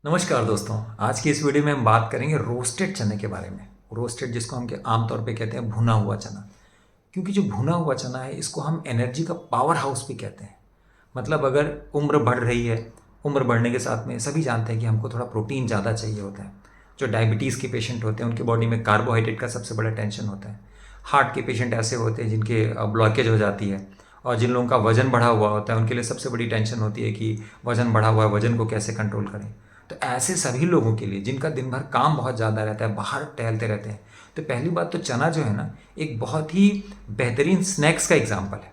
नमस्कार दोस्तों। आज की इस वीडियो में हम बात करेंगे रोस्टेड चने के बारे में। रोस्टेड जिसको हम आमतौर पे कहते हैं भुना हुआ चना। क्योंकि जो भुना हुआ चना है इसको हम एनर्जी का पावर हाउस भी कहते हैं। मतलब अगर उम्र बढ़ रही है, उम्र बढ़ने के साथ में सभी जानते हैं कि हमको थोड़ा प्रोटीन ज़्यादा चाहिए होता है। जो डायबिटीज़ के पेशेंट होते हैं उनकी बॉडी में कार्बोहाइड्रेट का सबसे बड़ा टेंशन होता है। हार्ट के पेशेंट ऐसे होते हैं जिनके ब्लॉकेज हो जाती है। और जिन लोगों का वज़न बढ़ा हुआ होता है उनके लिए सबसे बड़ी टेंशन होती है कि वज़न बढ़ा हुआ है, वज़न को कैसे कंट्रोल करें। तो ऐसे सभी लोगों के लिए जिनका दिन भर काम बहुत ज़्यादा रहता है, बाहर टहलते रहते हैं, तो पहली बात तो चना जो है ना, एक बहुत ही बेहतरीन स्नैक्स का एग्जाम्पल है।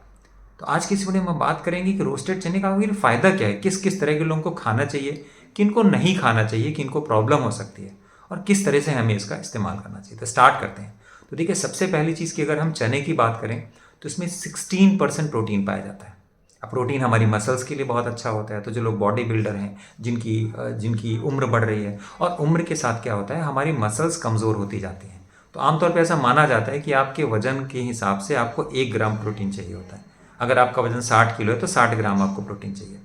तो आज की इस वीडियो में हम बात करेंगे कि रोस्टेड चने का आखिर फ़ायदा क्या है, किस किस तरह के लोगों को खाना चाहिए, किनको नहीं खाना चाहिए, किनको प्रॉब्लम हो सकती है और किस तरह से हमें इसका इस्तेमाल करना चाहिए। तो स्टार्ट करते हैं। तो देखिए, सबसे पहली चीज़ की अगर हम चने की बात करें तो इसमें 16% प्रोटीन पाया जाता है। अब प्रोटीन हमारी मसल्स के लिए बहुत अच्छा होता है। तो जो लोग बॉडी बिल्डर हैं, जिनकी उम्र बढ़ रही है, और उम्र के साथ क्या होता है, हमारी मसल्स कमज़ोर होती जाती हैं। तो आमतौर पे ऐसा माना जाता है कि आपके वजन के हिसाब से आपको 1 ग्राम प्रोटीन चाहिए होता है। अगर आपका वजन 60 किलो है तो 60 ग्राम आपको प्रोटीन चाहिए।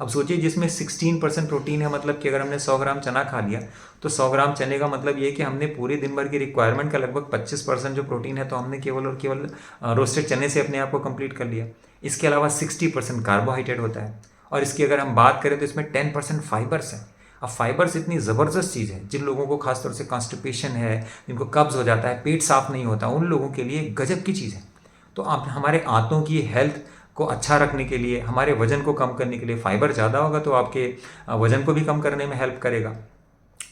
अब सोचिए, जिसमें 16% प्रोटीन है, मतलब कि अगर हमने 100 ग्राम चना खा लिया तो 100 ग्राम चने का मतलब ये है कि हमने पूरे दिन भर की रिक्वायरमेंट का लगभग 25% जो प्रोटीन है तो हमने केवल और केवल रोस्टेड चने से अपने आप को कंप्लीट कर लिया। इसके अलावा 60% कार्बोहाइड्रेट होता है। और इसकी अगर हम बात करें तो इसमें 10% फाइबर्स है। अब फाइबर्स इतनी ज़बरदस्त चीज़ है, जिन लोगों को खासतौर से कॉन्स्टिपेशन है, जिनको कब्ज़ हो जाता है, पेट साफ नहीं होता, उन लोगों के लिए गजब की चीज़ है। तो आप हमारे आंतों की हेल्थ को अच्छा रखने के लिए, हमारे वज़न को कम करने के लिए, फाइबर ज़्यादा होगा तो आपके वज़न को भी कम करने में हेल्प करेगा।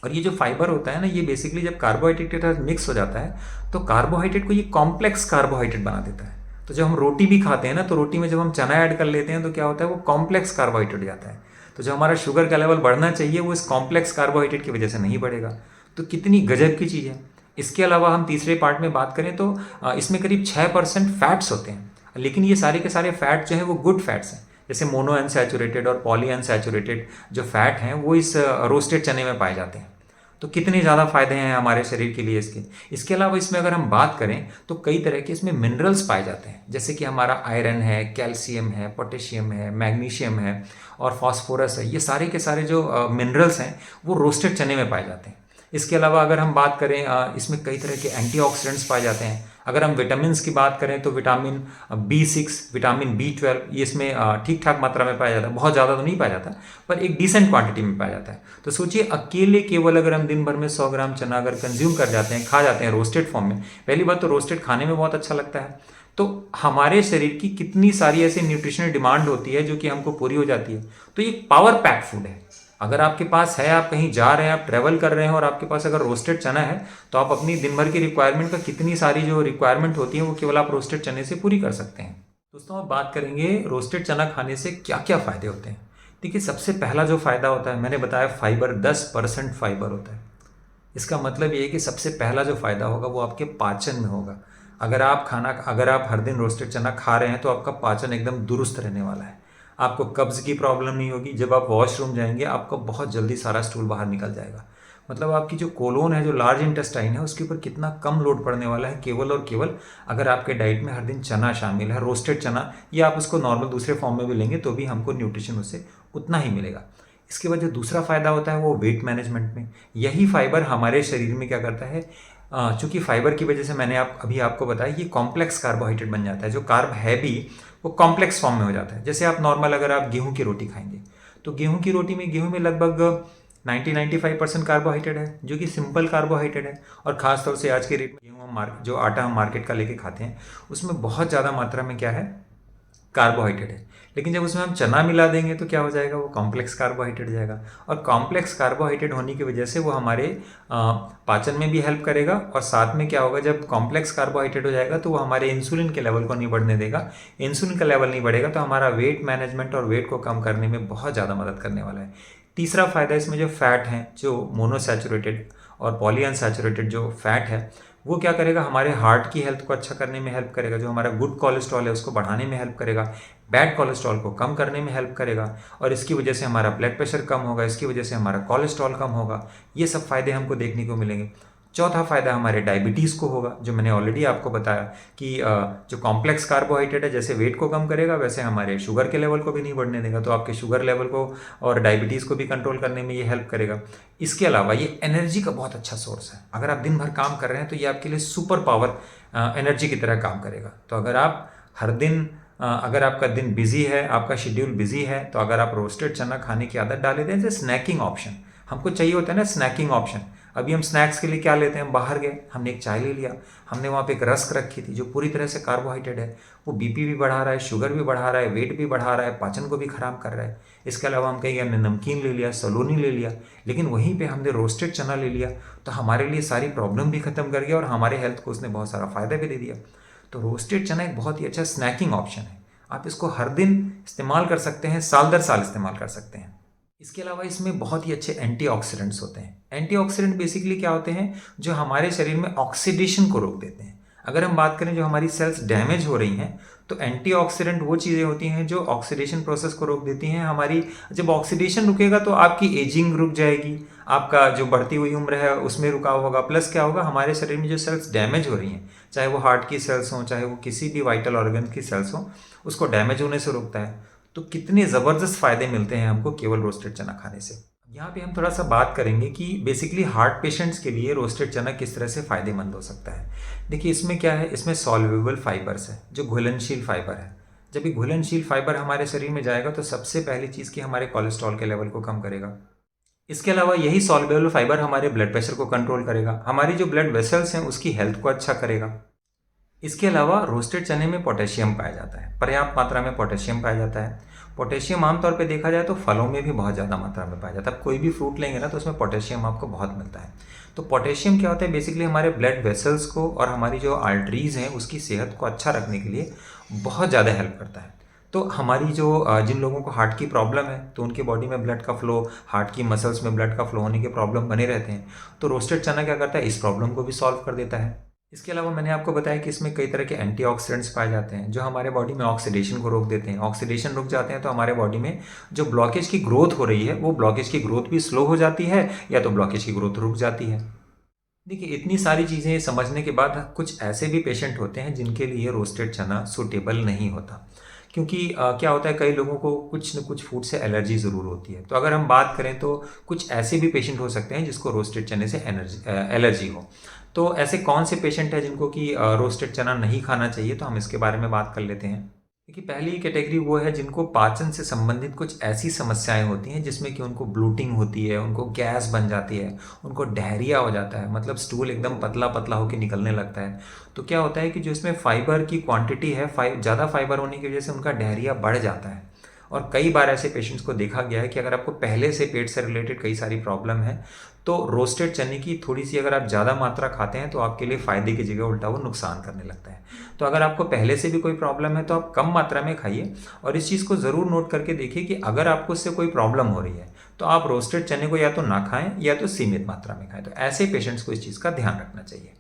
और ये जो फाइबर होता है ना, ये बेसिकली जब कार्बोहाइड्रेट के साथ मिक्स हो जाता है तो कार्बोहाइड्रेट को ये कॉम्प्लेक्स कार्बोहाइड्रेट बना देता है। तो जब हम रोटी भी खाते हैं ना, तो रोटी में जब हम चना ऐड कर लेते हैं तो क्या होता है, वो कॉम्प्लेक्स कार्बोहाइड्रेट हो जाता है। तो जो हमारा शुगर का लेवल बढ़ना चाहिए वो इस कॉम्प्लेक्स कार्बोहाइड्रेट की वजह से नहीं बढ़ेगा। तो कितनी गजब की चीज़ है। इसके अलावा हम तीसरे पार्ट में बात करें तो इसमें करीब 6% फैट्स होते हैं। लेकिन ये सारे के सारे फैट जो है वो गुड फैट्स हैं। जैसे मोनो अनसैचुरेटेड और पॉली अनसैचुरेटेड जो फैट हैं वो इस रोस्टेड चने में पाए जाते हैं। तो कितने ज़्यादा फायदे हैं हमारे शरीर के लिए इसके। इसके अलावा इसमें अगर हम बात करें तो कई तरह के इसमें मिनरल्स पाए जाते हैं, जैसे कि हमारा आयरन है, कैल्शियम है, पोटेशियम है, मैग्नीशियम है और फास्फोरस है। ये सारे के सारे जो मिनरल्स हैं वो रोस्टेड चने में पाए जाते हैं। इसके अलावा अगर हम बात करें, इसमें कई तरह के एंटीऑक्सीडेंट्स पाए जाते हैं। अगर हम विटामिन की बात करें तो विटामिन B6, विटामिन B12 ये इसमें ठीक ठाक मात्रा में पाया जाता है। बहुत ज़्यादा तो नहीं पाया जाता, पर एक डिसेंट क्वांटिटी में पाया जाता है। तो सोचिए, अकेले केवल अगर हम दिन भर में 100 ग्राम चना अगर कंज्यूम कर जाते हैं, खा जाते हैं रोस्टेड फॉर्म में, पहली बात तो रोस्टेड खाने में बहुत अच्छा लगता है, तो हमारे शरीर की कितनी सारी ऐसी न्यूट्रिशनल डिमांड होती है जो कि हमको पूरी हो जाती है। तो ये पावर पैक फूड है। अगर आपके पास है, आप कहीं जा रहे हैं, आप ट्रैवल कर रहे हैं और आपके पास अगर रोस्टेड चना है, तो आप अपनी दिन भर की रिक्वायरमेंट का कितनी सारी जो रिक्वायरमेंट होती है वो केवल आप रोस्टेड चने से पूरी कर सकते हैं। दोस्तों, अब बात करेंगे रोस्टेड चना खाने से क्या क्या फ़ायदे होते हैं। देखिए, सबसे पहला जो फ़ायदा होता है, मैंने बताया फाइबर, 10% फाइबर होता है। इसका मतलब ये है कि सबसे पहला जो फ़ायदा होगा वो आपके पाचन में होगा। अगर आप हर दिन रोस्टेड चना खा रहे हैं तो आपका पाचन एकदम दुरुस्त रहने वाला है। आपको कब्ज़ की प्रॉब्लम नहीं होगी। जब आप वॉशरूम जाएंगे आपको बहुत जल्दी सारा स्टूल बाहर निकल जाएगा। मतलब आपकी जो कोलोन है, जो लार्ज इंटेस्टाइन है, उसके ऊपर कितना कम लोड पड़ने वाला है, केवल और केवल अगर आपके डाइट में हर दिन चना शामिल है, रोस्टेड चना, या आप उसको नॉर्मल दूसरे फॉर्म में भी लेंगे तो भी हमको न्यूट्रिशन उससे उतना ही मिलेगा। इसके बाद जो दूसरा फ़ायदा होता है वो वेट मैनेजमेंट में। यही फाइबर हमारे शरीर में क्या करता है, चूँकि फाइबर की वजह से मैंने अभी आपको बताया, ये कॉम्प्लेक्स कार्बोहाइड्रेट बन जाता है। जो कार्ब है भी वो कॉम्प्लेक्स फॉर्म में हो जाता है। जैसे आप नॉर्मल अगर आप गेहूं की रोटी खाएंगे तो गेहूं में लगभग 90-95% कार्बोहाइड्रेट है, जो कि सिंपल कार्बोहाइड्रेट है। और ख़ास तौर से आज के रेट में जो आटा हम मार्केट का लेके खाते हैं उसमें बहुत ज़्यादा मात्रा में क्या है, कार्बोहाइड्रेट है। लेकिन जब उसमें हम चना मिला देंगे तो क्या हो जाएगा, वो कॉम्प्लेक्स कार्बोहाइड्रेट हो जाएगा। और कॉम्प्लेक्स कार्बोहाइड्रेट होने की वजह से वो हमारे पाचन में भी हेल्प करेगा। और साथ में क्या होगा, जब कॉम्प्लेक्स कार्बोहाइड्रेट हो जाएगा तो वो हमारे इंसुलिन के लेवल को नहीं बढ़ने देगा। इंसुलिन का लेवल नहीं बढ़ेगा तो हमारा वेट मैनेजमेंट और वेट को कम करने में बहुत ज़्यादा मदद करने वाला है। तीसरा फ़ायदा, इसमें जो फैट हैं, जो मोनोसैचुरेटेड और पॉलीअनसैचुरेटेड जो फैट है, वो क्या करेगा, हमारे हार्ट की हेल्थ को अच्छा करने में हेल्प करेगा। जो हमारा गुड कोलेस्ट्रॉल है उसको बढ़ाने में हेल्प करेगा, बैड कोलेस्ट्रॉल को कम करने में हेल्प करेगा। और इसकी वजह से हमारा ब्लड प्रेशर कम होगा, इसकी वजह से हमारा कोलेस्ट्रॉल कम होगा। ये सब फायदे हमको देखने को मिलेंगे। चौथा फ़ायदा हमारे डायबिटीज़ को होगा, जो मैंने ऑलरेडी आपको बताया कि जो कॉम्प्लेक्स कार्बोहाइड्रेट है जैसे वेट को कम करेगा वैसे हमारे शुगर के लेवल को भी नहीं बढ़ने देगा, तो आपके शुगर लेवल को और डायबिटीज़ को भी कंट्रोल करने में ये हेल्प करेगा। इसके अलावा ये एनर्जी का बहुत अच्छा सोर्स है। अगर आप दिन भर काम कर रहे हैं तो ये आपके लिए सुपर पावर एनर्जी की तरह काम करेगा। तो अगर आप हर दिन अगर आपका दिन बिजी है, आपका शेड्यूल बिजी है, तो अगर आप रोस्टेड चना खाने की आदत डाल देते हैं जैसे स्नैकिंग ऑप्शन, हमको चाहिए होता है ना स्नैकिंग ऑप्शन। अभी हम स्नैक्स के लिए क्या लेते हैं, हम बाहर गए, हमने एक चाय ले लिया, हमने वहाँ पे एक रस्क रखी थी जो पूरी तरह से कार्बोहाइड्रेट है, वो बीपी भी बढ़ा रहा है, शुगर भी बढ़ा रहा है, वेट भी बढ़ा रहा है, पाचन को भी खराब कर रहा है। इसके अलावा हम कहेंगे हमने नमकीन ले लिया, सलोनी ले लिया, लेकिन वहीं पे हमने रोस्टेड चना ले लिया, तो हमारे लिए सारी प्रॉब्लम भी खत्म कर गया और हमारे हेल्थ को उसने बहुत सारा फायदा भी दे दिया। तो रोस्टेड चना एक बहुत ही अच्छा स्नैकिंग ऑप्शन है। आप इसको हर दिन इस्तेमाल कर सकते हैं, साल दर साल इस्तेमाल कर सकते हैं। इसके अलावा इसमें बहुत ही अच्छे एंटीऑक्सीडेंट्स होते हैं। एंटीऑक्सीडेंट बेसिकली क्या होते हैं, जो हमारे शरीर में ऑक्सीडेशन को रोक देते हैं। अगर हम बात करें जो हमारी सेल्स डैमेज हो रही हैं, तो एंटीऑक्सीडेंट वो चीज़ें होती हैं जो ऑक्सीडेशन प्रोसेस को रोक देती हैं हमारी। जब ऑक्सीडेशन रुकेगा तो आपकी एजिंग रुक जाएगी, आपका जो बढ़ती हुई उम्र है उसमें रुकाव होगा। प्लस क्या होगा, हमारे शरीर में जो सेल्स डैमेज हो रही हैं, चाहे वो हार्ट की सेल्स हों, चाहे वो किसी भी वाइटल ऑर्गन की सेल्स हों, उसको डैमेज होने से रोकता है। तो कितने ज़बरदस्त फ़ायदे मिलते हैं हमको केवल रोस्टेड चना खाने से। यहाँ पे हम थोड़ा सा बात करेंगे कि बेसिकली हार्ट पेशेंट्स के लिए रोस्टेड चना किस तरह से फ़ायदेमंद हो सकता है। देखिए इसमें क्या है, इसमें सॉल्युबल फाइबर्स है, जो घुलनशील फाइबर है। जब ये घुलनशील फाइबर हमारे शरीर में जाएगा तो सबसे पहली चीज़ कि हमारे कोलेस्ट्रॉल के लेवल को कम करेगा। इसके अलावा यही सॉल्युबल फाइबर हमारे ब्लड प्रेशर को कंट्रोल करेगा, हमारी जो ब्लड वेसल्स हैं उसकी हेल्थ को अच्छा करेगा। इसके अलावा रोस्टेड चने में पोटेशियम पाया जाता है, पर्याप्त मात्रा में पोटेशियम पाया जाता है। पोटेशियम आमतौर पे देखा जाए तो फलों में भी बहुत ज़्यादा मात्रा में पाया जाता है। आप कोई भी फ्रूट लेंगे ना तो उसमें पोटेशियम आपको बहुत मिलता है। तो पोटेशियम क्या होता है, बेसिकली हमारे ब्लड वेसल्स को और हमारी जो आर्टरीज हैं उसकी सेहत को अच्छा रखने के लिए बहुत ज़्यादा हेल्प करता है। तो हमारी जो जिन लोगों को हार्ट की प्रॉब्लम है तो उनकी बॉडी में ब्लड का फ्लो, हार्ट की मसल्स में ब्लड का फ्लो होने के प्रॉब्लम बने रहते हैं, तो रोस्टेड चना क्या करता है, इस प्रॉब्लम को भी सॉल्व कर देता है। इसके अलावा मैंने आपको बताया कि इसमें कई तरह के एंटीऑक्सीडेंट्स पाए जाते हैं जो हमारे बॉडी में ऑक्सीडेशन को रोक देते हैं। ऑक्सीडेशन रुक जाते हैं तो हमारे बॉडी में जो ब्लॉकेज की ग्रोथ हो रही है वो ब्लॉकेज की ग्रोथ भी स्लो हो जाती है, या तो ब्लॉकेज की ग्रोथ रुक जाती है। देखिए इतनी सारी चीज़ें समझने के बाद कुछ ऐसे भी पेशेंट होते हैं जिनके लिए रोस्टेड चना सूटेबल नहीं होता, क्योंकि क्या होता है कई लोगों को कुछ न कुछ फूड से एलर्जी ज़रूर होती है। तो अगर हम बात करें तो कुछ ऐसे भी पेशेंट हो सकते हैं जिसको रोस्टेड चने से एलर्जी हो। तो ऐसे कौन से पेशेंट हैं जिनको कि रोस्टेड चना नहीं खाना चाहिए, तो हम इसके बारे में बात कर लेते हैं। देखिए पहली कैटेगरी वो है जिनको पाचन से संबंधित कुछ ऐसी समस्याएं होती हैं जिसमें कि उनको ब्लोटिंग होती है, उनको गैस बन जाती है, उनको डायरिया हो जाता है, मतलब स्टूल एकदम पतला पतला होकर निकलने लगता है। तो क्या होता है कि जो इसमें फाइबर की क्वांटिटी है, ज़्यादा फाइबर होने की वजह से उनका डायरिया बढ़ जाता है। और कई बार ऐसे पेशेंट्स को देखा गया है कि अगर आपको पहले से पेट से रिलेटेड कई सारी प्रॉब्लम है तो रोस्टेड चने की थोड़ी सी अगर आप ज़्यादा मात्रा खाते हैं तो आपके लिए फ़ायदे की जगह उल्टा वो नुकसान करने लगता है। तो अगर आपको पहले से भी कोई प्रॉब्लम है तो आप कम मात्रा में खाइए, और इस चीज़ को ज़रूर नोट करके देखिए कि अगर आपको उससे कोई प्रॉब्लम हो रही है तो आप रोस्टेड चने को या तो ना खाएं या तो सीमित मात्रा में खाएं। तो ऐसे पेशेंट्स को इस चीज़ का ध्यान रखना चाहिए।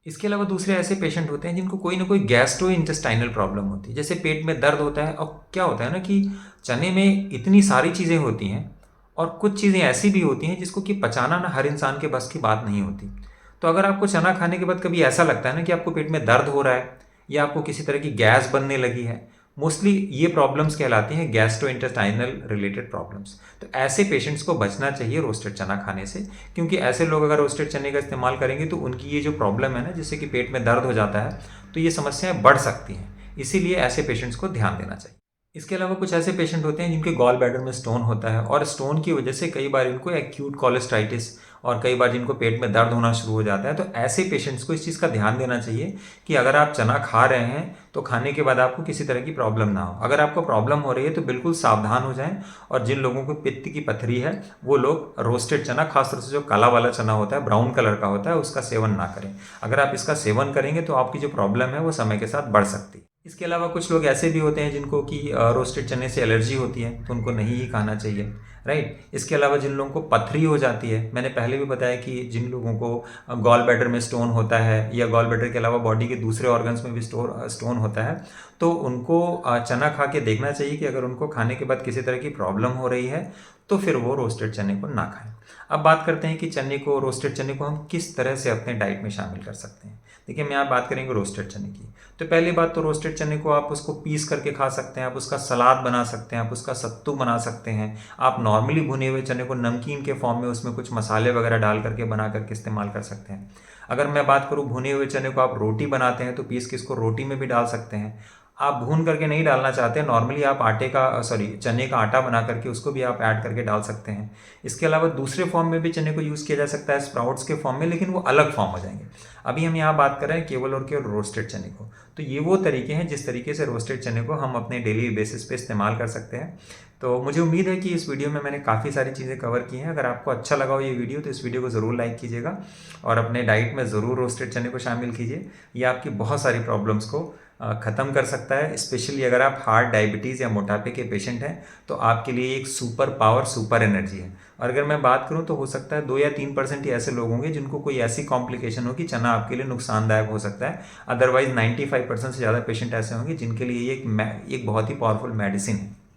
इसके अलावा दूसरे ऐसे पेशेंट होते हैं जिनको कोई ना कोई गैस्ट्रो इंटेस्टाइनल प्रॉब्लम होती है, जैसे पेट में दर्द होता है। और क्या होता है ना कि चने में इतनी सारी चीज़ें होती हैं और कुछ चीज़ें ऐसी भी होती हैं जिसको कि पचाना ना हर इंसान के बस की बात नहीं होती। तो अगर आपको चना खाने के बाद कभी ऐसा लगता है ना कि आपको पेट में दर्द हो रहा है या आपको किसी तरह की गैस बनने लगी है, मोस्टली ये प्रॉब्लम्स कहलाती हैं गैस्ट्रोइंटेस्टाइनल रिलेटेड प्रॉब्लम्स। तो ऐसे पेशेंट्स को बचना चाहिए रोस्टेड चना खाने से, क्योंकि ऐसे लोग अगर रोस्टेड चने का इस्तेमाल करेंगे तो उनकी ये जो प्रॉब्लम है ना, जिससे कि पेट में दर्द हो जाता है, तो ये समस्याएं बढ़ सकती हैं। इसीलिए ऐसे पेशेंट्स को ध्यान देना चाहिए। इसके अलावा कुछ ऐसे पेशेंट होते हैं जिनके गॉल ब्लैडर में स्टोन होता है, और स्टोन की वजह से कई बार इनको एक्यूट कोलेस्टाइटिस और कई बार जिनको पेट में दर्द होना शुरू हो जाता है। तो ऐसे पेशेंट्स को इस चीज़ का ध्यान देना चाहिए कि अगर आप चना खा रहे हैं तो खाने के बाद आपको किसी तरह की प्रॉब्लम ना हो। अगर आपको प्रॉब्लम हो रही है तो बिल्कुल सावधान हो जाएं, और जिन लोगों को पित्त की पथरी है वो लोग रोस्टेड चना, खासतौर से जो काला वाला चना होता है, ब्राउन कलर का होता है, उसका सेवन ना करें। अगर आप इसका सेवन करेंगे तो आपकी जो प्रॉब्लम है वो समय के साथ बढ़ सकती है। इसके अलावा कुछ लोग ऐसे भी होते हैं जिनको कि रोस्टेड चने से एलर्जी होती है, तो उनको नहीं ही खाना चाहिए, राइट। इसके अलावा जिन लोगों को पथरी हो जाती है, मैंने पहले भी बताया कि जिन लोगों को गॉल ब्लैडर में स्टोन होता है या गॉल ब्लैडर के अलावा बॉडी के दूसरे ऑर्गन्स में भी स्टोन होता है, तो उनको चना खा के देखना चाहिए कि अगर उनको खाने के बाद किसी तरह की प्रॉब्लम हो रही है तो फिर वो रोस्टेड चने को ना खाएं। अब बात करते हैं कि चने को, रोस्टेड चने को हम किस तरह से अपने डाइट में शामिल कर सकते हैं। देखिए, मैं आप बात करेंगे रोस्टेड चने की। तो पहली बात तो रोस्टेड चने को आप उसको पीस करके खा सकते हैं, आप उसका सलाद बना सकते हैं, आप उसका सत्तू बना सकते हैं। आप नॉर्मली भुने हुए चने को नमकीन के फॉर्म में उसमें कुछ मसाले वगैरह डाल करके बना करके इस्तेमाल कर सकते हैं। अगर मैं बात करूँ भुने हुए चने को आप रोटी बनाते हैं तो पीस के इसको रोटी में भी डाल सकते हैं। आप भून करके नहीं डालना चाहते, नॉर्मली आप आटे का सॉरी चने का आटा बना करके उसको भी आप ऐड करके डाल सकते हैं। इसके अलावा दूसरे फॉर्म में भी चने को यूज़ किया जा सकता है, स्प्राउट्स के फॉर्म में, लेकिन वो अलग फॉर्म हो जाएंगे। अभी हम यहाँ बात कर रहे हैं केवल और केवल रोस्टेड चने को। तो ये वो तरीके हैं जिस तरीके से रोस्टेड चने को हम अपने डेली बेसिस पे इस्तेमाल कर सकते हैं। तो मुझे उम्मीद है कि इस वीडियो में मैंने काफ़ी सारी चीज़ें कवर की हैं। अगर आपको अच्छा लगा हो ये वीडियो तो इस वीडियो को ज़रूर लाइक कीजिएगा और अपने डाइट में ज़रूर रोस्टेड चने को शामिल कीजिए। ये आपकी बहुत सारी प्रॉब्लम्स को ख़त्म कर सकता है। स्पेशली अगर आप हार्ट, डायबिटीज़ या मोटापे के पेशेंट हैं तो आपके लिए एक सुपर पावर, सुपर एनर्जी है। और अगर मैं बात करूं तो हो सकता है 2 या 3% ही ऐसे लोग होंगे जिनको कोई ऐसी कॉम्प्लिकेशन हो कि चना आपके लिए नुकसानदायक हो सकता है। अदरवाइज 95% से ज़्यादा पेशेंट ऐसे होंगे जिनके लिए ये एक बहुत ही पावरफुल मेडिसिन है।